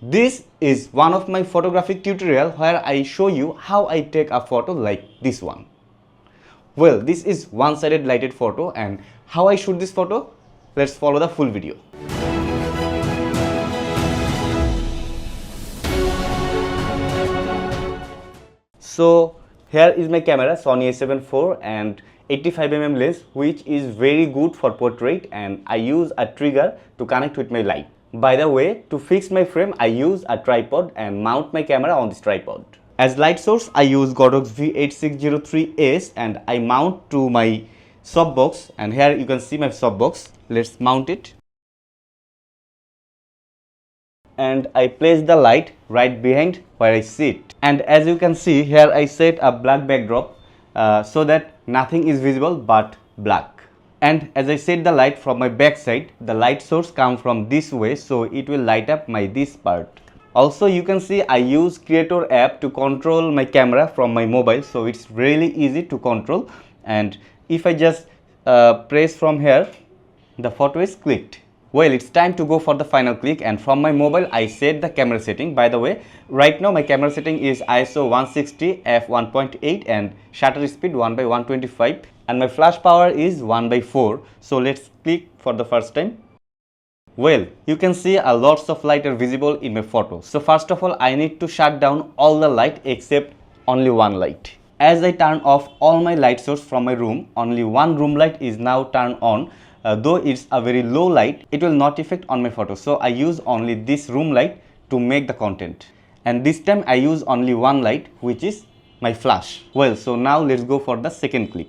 This is one of my photographic tutorial where I show you how I take a photo like this one. Well, this is one-sided lighted photo, and how I shoot this photo, let's follow the full video. So here is my camera, Sony a7 IV and 85mm lens, which is very good for portrait, and I use a trigger to connect with my light. By the way, to fix my frame, I use a tripod and mount my camera on this tripod. As light source, I use Godox V8603S and I mount to my softbox, and here you can see my softbox. Let's mount it. And I place the light right behind where I sit. And as you can see, here I set a black backdrop so that nothing is visible but black. And as I set the light from my back side, the light source comes from this way, so it will light up my this part. Also, you can see I use Creator app to control my camera from my mobile, so it's really easy to control. And if I just press from here, the photo is clicked. Well, it's time to go for the final click, and from my mobile I set the camera setting. By the way, right now my camera setting is ISO 160 f1.8 and shutter speed 1/125, and my flash power is 1/4. So let's click for the first time. Well, you can see a lots of light are visible in my photo. So first of all, I need to shut down all the light except only one light. As I turn off all my light source from my room, only one room light is now turned on. Though it's a very low light, it will not affect on my photo. So I use only this room light to make the content. And this time I use only one light, which is my flash. Well, so now let's go for the second click.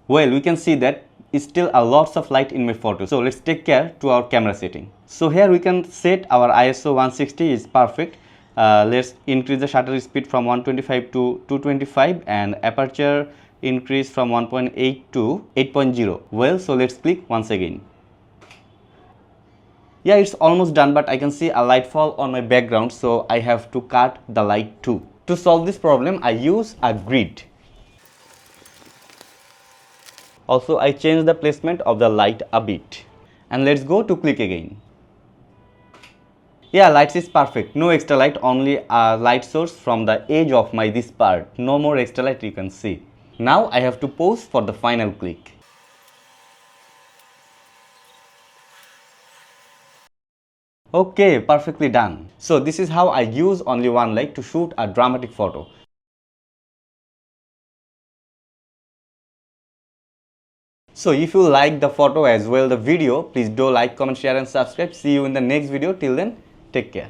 Well, we can see that it's still a lots of light in my photo. So let's take care to our camera setting. So here we can set our ISO 160 is perfect. Let's increase the shutter speed from 125 to 225 and aperture increase from 1.8 to 8.0. Well, so let's click once again. Yeah, it's almost done, but I can see a light fall on my background, so I have to cut the light too. To solve this problem, I use a grid. Also, I change the placement of the light a bit. And let's go to click again. Yeah, lights is perfect. No extra light, only a light source from the edge of my this part. No more extra light you can see. Now I have to pause for the final click. Okay, perfectly done. So this is how I use only one light to shoot a dramatic photo. So if you like the photo as well the video, please do like, comment, share and subscribe. See you in the next video. Till then, take care.